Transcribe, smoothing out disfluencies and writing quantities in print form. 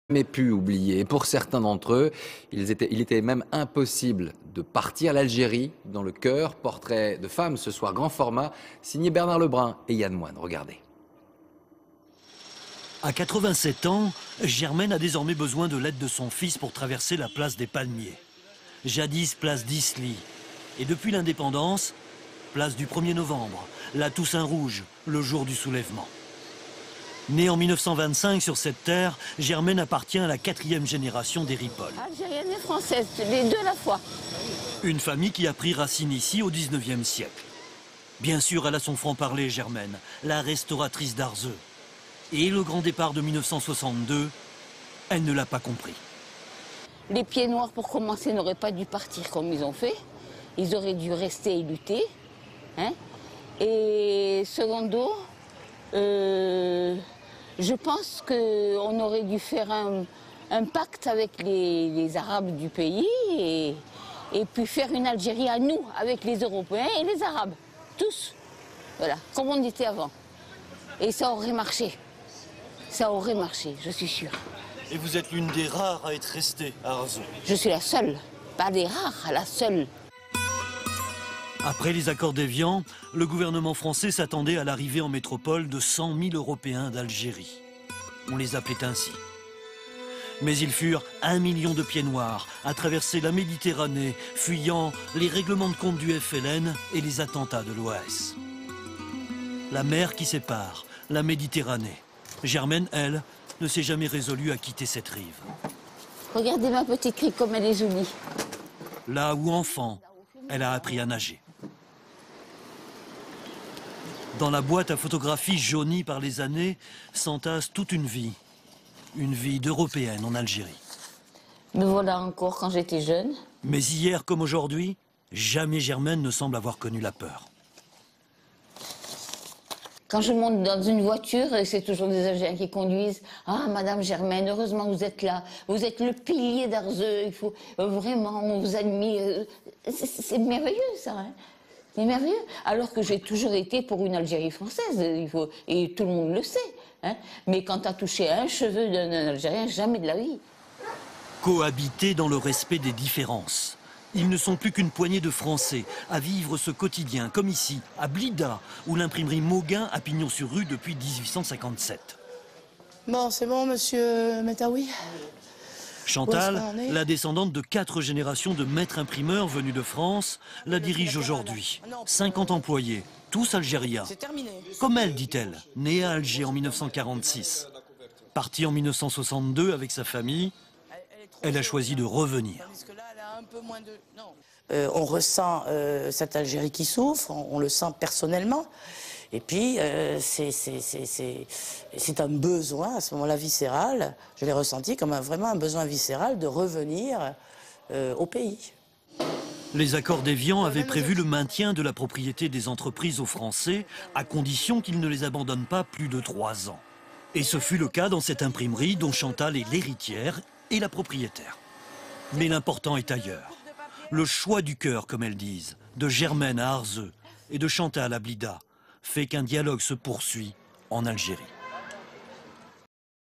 Mais pu oublier. Et pour certains d'entre eux, il était même impossible de partir l'Algérie dans le cœur. Portrait de femme ce soir, grand format, signé Bernard Lebrun et Yann Moine. Regardez. À 87 ans, Germaine a désormais besoin de l'aide de son fils pour traverser la place des Palmiers. Jadis place d'Isly. Et depuis l'indépendance, place du 1er novembre, la Toussaint Rouge, le jour du soulèvement. Née en 1925 sur cette terre, Germaine appartient à la 4e génération des Ripoll. Algérienne et française, les deux à la fois. Une famille qui a pris racine ici au 19e siècle. Bien sûr, elle a son franc-parler, Germaine, la restauratrice d'Arzeux. Et le grand départ de 1962, elle ne l'a pas compris. Les pieds noirs, pour commencer, n'auraient pas dû partir comme ils ont fait. Ils auraient dû rester et lutter. Hein. Et secondo, je pense qu'on aurait dû faire un pacte avec les Arabes du pays et puis faire une Algérie à nous, avec les Européens et les Arabes. Tous. Voilà, comme on était avant. Et ça aurait marché. Ça aurait marché, je suis sûre. Et vous êtes l'une des rares à être restée à Arzeux. Je suis la seule. Pas des rares, la seule. Après les accords d'Évian, le gouvernement français s'attendait à l'arrivée en métropole de 100 000 Européens d'Algérie. On les appelait ainsi. Mais ils furent 1 million de pieds noirs à traverser la Méditerranée, fuyant les règlements de compte du FLN et les attentats de l'OAS. La mer qui sépare, la Méditerranée. Germaine, elle, ne s'est jamais résolue à quitter cette rive. Regardez ma petite crique comme elle est jolie. Là où, enfant, elle a appris à nager. Dans la boîte à photographies jaunie par les années, s'entasse toute une vie d'Européenne en Algérie. Me voilà encore quand j'étais jeune. Mais hier comme aujourd'hui, jamais Germaine ne semble avoir connu la peur. Quand je monte dans une voiture, et c'est toujours des Algériens qui conduisent. Ah, Madame Germaine, heureusement que vous êtes là. Vous êtes le pilier d'Arzeux. Il faut vraiment, on vous admire. C'est merveilleux, ça. Hein. C'est merveilleux. Alors que j'ai toujours été pour une Algérie française. Et tout le monde le sait. Hein. Mais quand tu as touché un cheveu d'un Algérien, jamais de la vie. Cohabiter dans le respect des différences. Ils ne sont plus qu'une poignée de Français à vivre ce quotidien, comme ici, à Blida, où l'imprimerie Mauguin a pignon sur rue depuis 1857. Bon, c'est bon, monsieur Metaoui. Chantal, la descendante de 4 générations de maîtres imprimeurs venus de France, la dirige aujourd'hui. 50 employés, tous algériens. Comme elle, dit-elle, née à Alger en 1946. Partie en 1962 avec sa famille, elle a choisi de revenir. On ressent cette Algérie qui souffre, on le sent personnellement. Et puis, c'est un besoin, à ce moment-là, viscéral. Je l'ai ressenti comme vraiment un besoin viscéral de revenir au pays. Les accords d'Évian avaient prévu le maintien de la propriété des entreprises aux Français, à condition qu'ils ne les abandonnent pas plus de 3 ans. Et ce fut le cas dans cette imprimerie dont Chantal est l'héritière et la propriétaire. Mais l'important est ailleurs. Le choix du cœur, comme elles disent, de Germaine à Arzeux et de Chantal à Blida, fait qu'un dialogue se poursuit en Algérie.